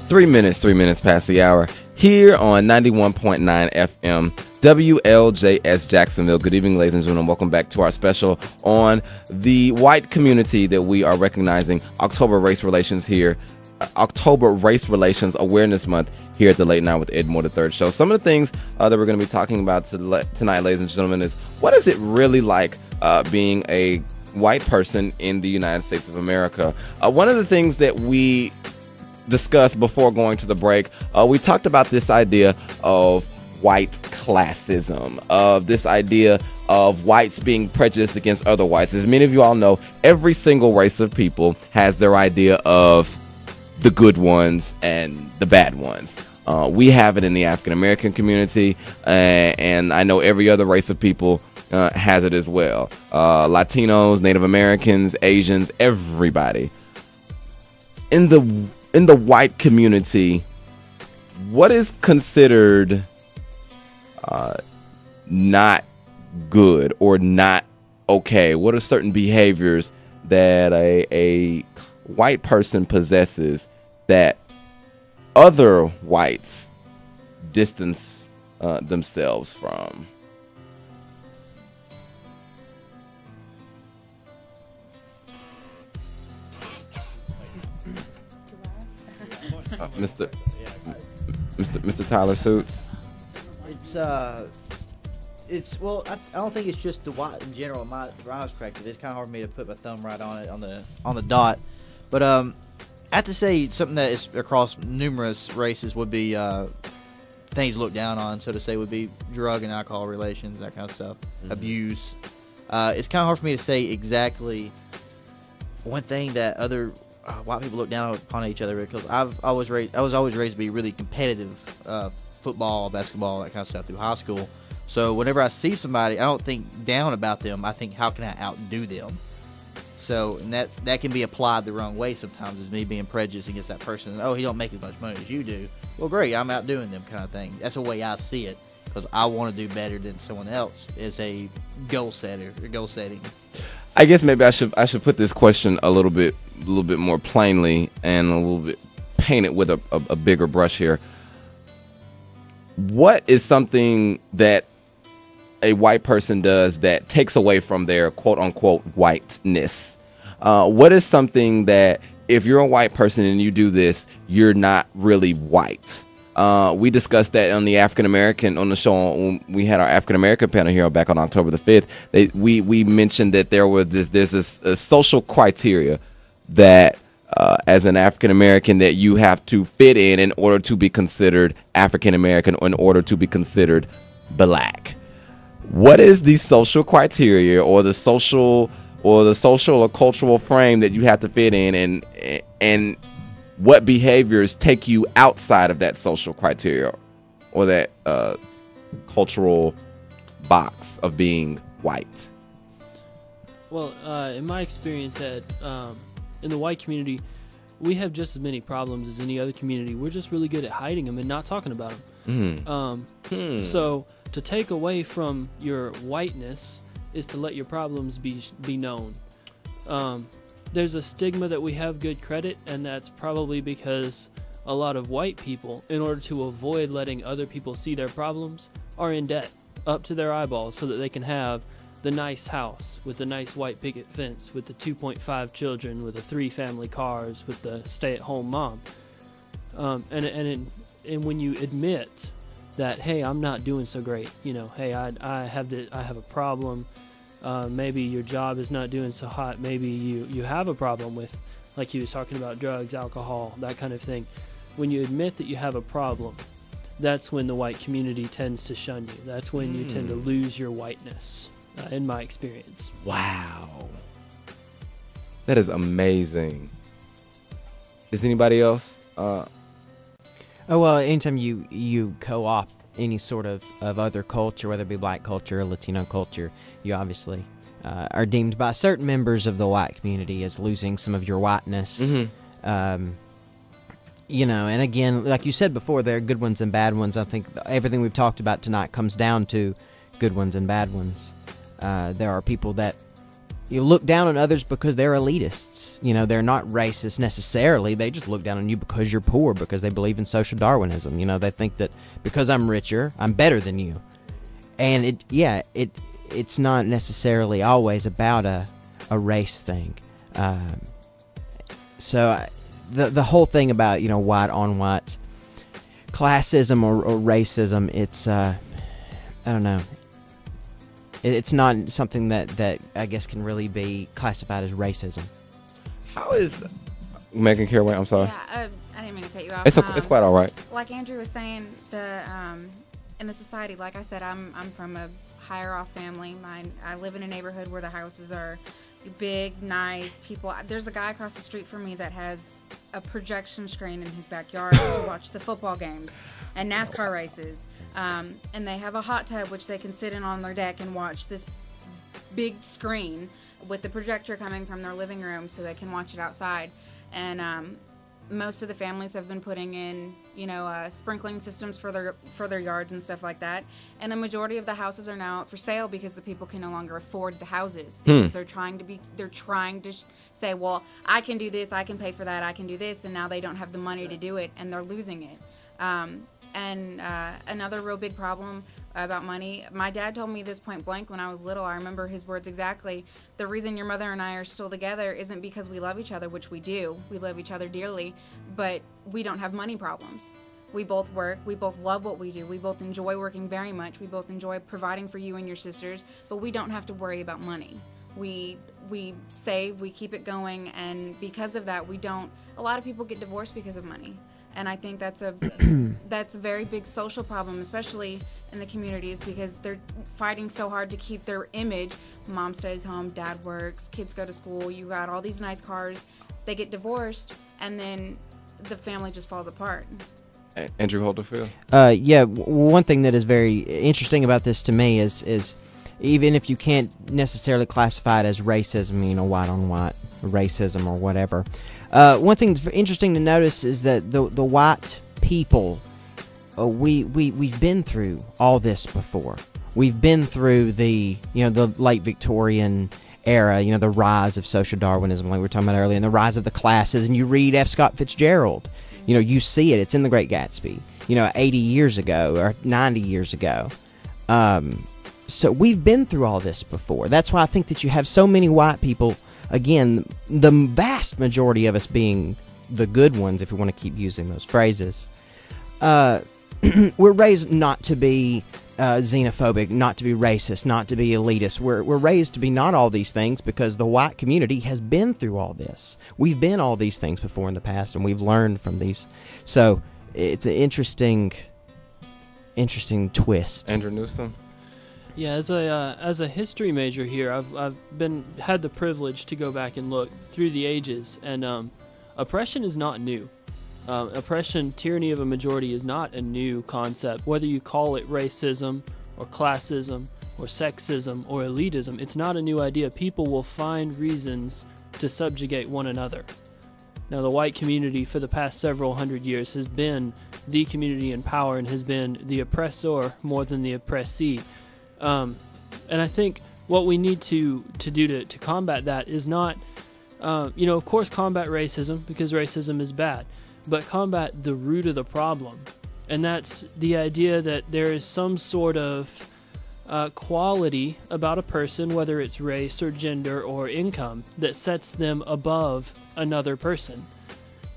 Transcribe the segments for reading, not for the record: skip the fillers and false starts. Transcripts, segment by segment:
3 minutes past the hour here on 91.9 FM WLJS Jacksonville. Good evening, ladies and gentlemen. Welcome back to our special on the white community that we are recognizing October Race Relations Awareness Month here at the Late Night with Ed Moore III show. Some of the things that we're going to be talking about tonight, ladies and gentlemen, is what is it really like being a white person in the United States of America? One of the things that we discussed before going to the break, we talked about this idea of white classism, of this idea of whites being prejudiced against other whites. As many of you all know, every single race of people has their idea of the good ones and the bad ones. We have it in the African American community, and I know every other race of people has it as well. Latinos, Native Americans, Asians, everybody. In the white community, what is considered not good or not okay? What are certain behaviors that a white person possesses that other whites distance themselves from? Mr. Tyler Suits. Well, I don't think it's just the white in general. From my perspective, it's kind of hard for me to put my thumb right on it on the dot. But I have to say something that is across numerous races would be things looked down on, so to say, would be drug and alcohol relations, that kind of stuff, abuse. It's kind of hard for me to say exactly one thing that other white people look down upon each other, because I was always raised to be really competitive, football, basketball, that kind of stuff through high school. So whenever I see somebody, I don't think down about them. I think, how can I outdo them? So, and that can be applied the wrong way sometimes, as me being prejudiced against that person. Oh, he don't make as much money as you do. Well, great, I'm outdoing them, kind of thing. That's the way I see it, because I want to do better than someone else as a goal setter or goal setting. I guess maybe I should put this question a little bit more plainly and a little bit paint it with a bigger brush here. What is something that a white person does that takes away from their quote unquote whiteness? What is something that if you're a white person and you do this, you're not really white? We discussed that on the African American on the show when we had our African American panel here back on October the 5th. We mentioned that there's a social criteria that as an African American that you have to fit in order to be considered African American, or in order to be considered black. What is the social criteria or the social or cultural frame that you have to fit in, and what behaviors take you outside of that social criteria or that cultural box of being white? Well, in my experience in the white community, we have just as many problems as any other community. We're just really good at hiding them and not talking about them. So to take away from your whiteness is to let your problems be known. There's a stigma that we have good credit, and that's probably because a lot of white people, in order to avoid letting other people see their problems, are in debt up to their eyeballs so that they can have the nice house with the nice white picket fence, with the 2.5 children, with the 3 family cars, with the stay-at-home mom. And when you admit that, hey, I'm not doing so great, hey, I have a problem. Maybe your job is not doing so hot. Maybe you have a problem with, like he was talking about, drugs, alcohol, that kind of thing. When you admit that you have a problem, that's when the white community tends to shun you. That's when you tend to lose your whiteness, in my experience. Wow. That is amazing. Is anybody else? Oh, well, anytime you co-opt any sort of other culture, whether it be black culture or Latino culture, you obviously are deemed by certain members of the white community as losing some of your whiteness. And again, like you said before, there are good ones and bad ones. I think everything we've talked about tonight comes down to good ones and bad ones. There are people that you look down on others because they're elitists. You know, they're not racist necessarily. They just look down on you because you're poor, because they believe in social Darwinism. You know, they think that because I'm richer, I'm better than you. And it's not necessarily always about a race thing. So the whole thing about, you know, white on white classism or racism, it's I don't know. It's not something that I guess can really be classified as racism. How is Megan Caraway? I'm sorry. Yeah, I didn't mean to cut you off. It's quite all right. Like Andrew was saying, in the society, like I said, I'm from a higher off family. I live in a neighborhood where the houses are big, nice people. There's a guy across the street from me that has a projection screen in his backyard to watch the football games and NASCAR races. And they have a hot tub which they can sit in on their deck and watch this big screen with the projector coming from their living room so they can watch it outside. And most of the families have been putting in, you know, sprinkling systems for their yards and stuff like that. And the majority of the houses are now up for sale because the people can no longer afford the houses, because they're trying to say, well, I can do this, I can pay for that, I can do this, and now they don't have the money to do it, and they're losing it. And another real big problem about money, my dad told me this point blank when I was little. I remember his words exactly. The reason your mother and I are still together isn't because we love each other, which we do. We love each other dearly, but we don't have money problems. We both work. We both love what we do. We both enjoy working very much. We both enjoy providing for you and your sisters, but we don't have to worry about money. We save, we keep it going, and because of that, a lot of people get divorced because of money. And I think that's a very big social problem, especially in the communities, because they're fighting so hard to keep their image. Mom stays home, dad works, kids go to school, you got all these nice cars. They get divorced, and then the family just falls apart. Andrew Holderfield? One thing that is very interesting about this to me is even if you can't necessarily classify it as racism, you know, white on white racism or whatever, one thing that's interesting to notice is that the white people, we've been through all this before. We've been through the late Victorian era, you know, the rise of social Darwinism, like we were talking about earlier, and the rise of the classes. And you read F. Scott Fitzgerald, you know, you see it. It's in The Great Gatsby, you know, 80 years ago or 90 years ago. So we've been through all this before. That's why I think that you have so many white people. Again, the vast majority of us being the good ones, if we want to keep using those phrases, we're raised not to be xenophobic, not to be racist, not to be elitist. We're raised to be not all these things because the white community has been through all this. We've been all these things before in the past, and we've learned from these. So it's an interesting twist. Andrew Newsom? Yeah, as a history major here, I've had the privilege to go back and look through the ages, and oppression is not new. Oppression, tyranny of a majority is not a new concept. Whether you call it racism or classism or sexism or elitism, it's not a new idea. People will find reasons to subjugate one another. Now, the white community for the past several hundred years has been the community in power and has been the oppressor more than the oppressee. And I think what we need to do to combat that is not, of course, combat racism, because racism is bad, but combat the root of the problem. And that's the idea that there is some sort of quality about a person, whether it's race or gender or income, that sets them above another person.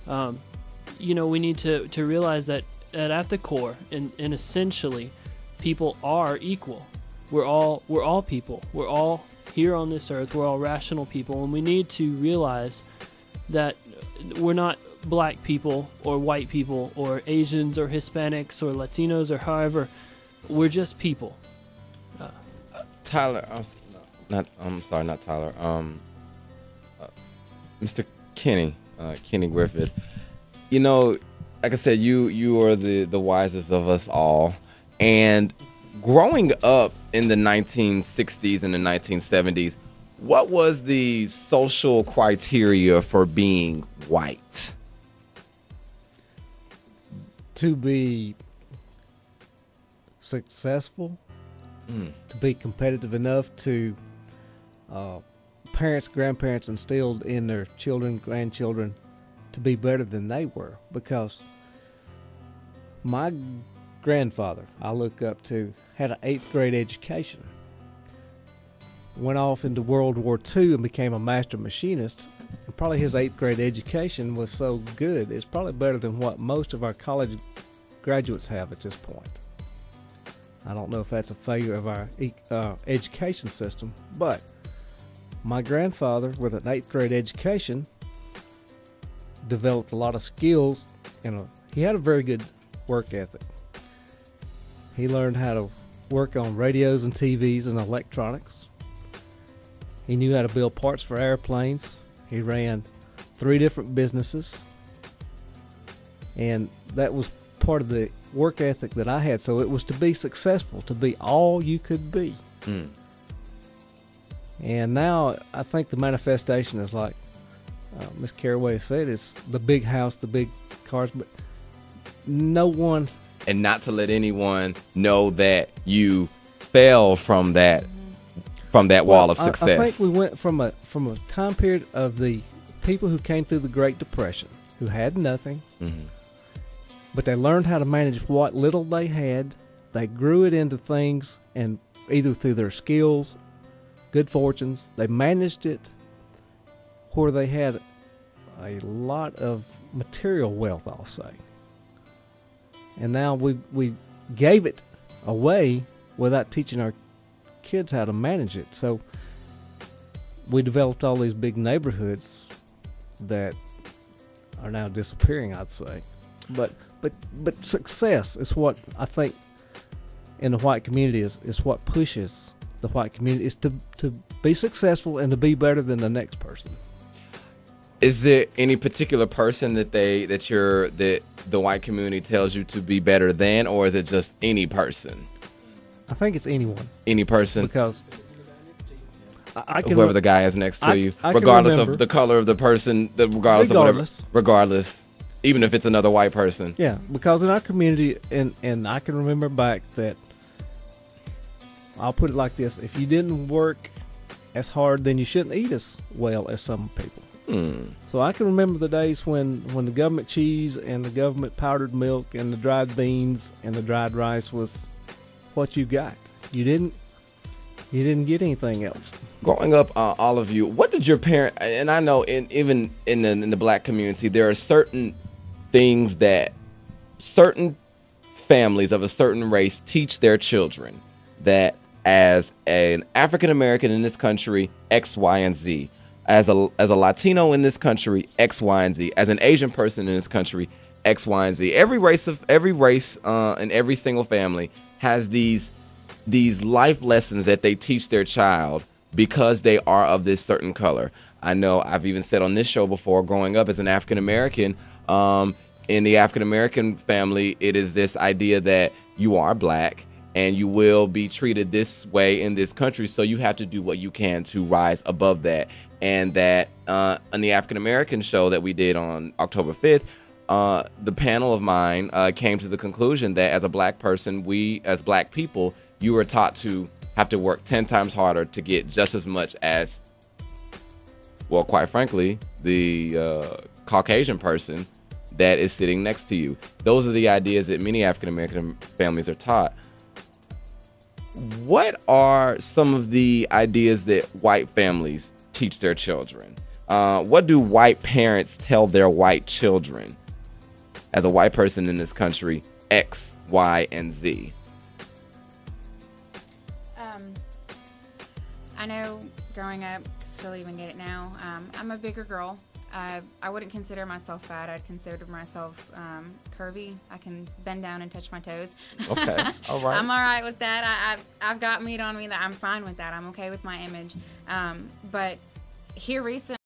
We need to realize that at the core and essentially, people are equal. We're all people. We're all here on this earth. We're all rational people, and we need to realize that we're not black people or white people or Asians or Hispanics or Latinos or however. We're just people. Tyler, I'm sorry, not Tyler. Mr. Kenny Griffith. You know, like I said, you are the wisest of us all, and growing up in the 1960s and the 1970s, what was the social criteria for being white? To be successful, to be competitive enough to parents, grandparents instilled in their children, grandchildren to be better than they were. Because my grandfather, I look up to, had an 8th grade education. Went off into World War II and became a master machinist. And probably his 8th grade education was so good, it's probably better than what most of our college graduates have at this point. I don't know if that's a failure of our education system, but my grandfather, with an 8th grade education, developed a lot of skills, and he had a very good work ethic. He learned how to work on radios and TVs and electronics. He knew how to build parts for airplanes. He ran 3 different businesses, and that was part of the work ethic that I had. So it was to be successful, to be all you could be. And now I think the manifestation is like Miss Carraway said, it's the big house, the big cars, but no one. And not to let anyone know that you fell from that wall of success. I think we went from a time period of the people who came through the Great Depression, who had nothing, but they learned how to manage what little they had. They grew it into things, and either through their skills, good fortunes, they managed it where they had a lot of material wealth, I'll say. And now we gave it away without teaching our kids how to manage it. So we developed all these big neighborhoods that are now disappearing, I'd say. But success is what I think in the white community is what pushes the white community, is to be successful and to be better than the next person. Is there any particular person that the white community tells you to be better than, or is it just any person? I think it's anyone. Any person? Because I can whoever the guy is next to you, I regardless remember, of the color of the person, regardless of whatever, regardless, even if it's another white person. Yeah, because in our community, and I can remember back that, I'll put it like this: if you didn't work as hard, then you shouldn't eat as well as some people. So I can remember the days when the government cheese and the government powdered milk and the dried beans and the dried rice was what you got. You didn't get anything else. Growing up, all of you, what did your parent? And I know, even in the black community, there are certain things that certain families of a certain race teach their children. That as an African American in this country, X, Y, and Z. As a Latino in this country, X, Y, and Z. As an Asian person in this country, X, Y, and Z. Every race and every single family has these life lessons that they teach their child because they are of this certain color. I know I've even said on this show before, growing up as an African American, in the African American family, it is this idea that you are black and you will be treated this way in this country, so you have to do what you can to rise above that. And that on the African American show that we did on October 5th, the panel of mine came to the conclusion that as a black person, we as black people, you were taught to have to work 10 times harder to get just as much as, well, quite frankly, the Caucasian person that is sitting next to you. Those are the ideas that many African American families are taught. What are some of the ideas that white families teach their children? What do white parents tell their white children as a white person in this country, X, Y, and Z? I know growing up, still even get it now, I'm a bigger girl. I wouldn't consider myself fat. I'd consider myself curvy. I can bend down and touch my toes. Okay, all right. I'm all right with that. I've got meat on me. That I'm fine with that. I'm okay with my image. But here recently,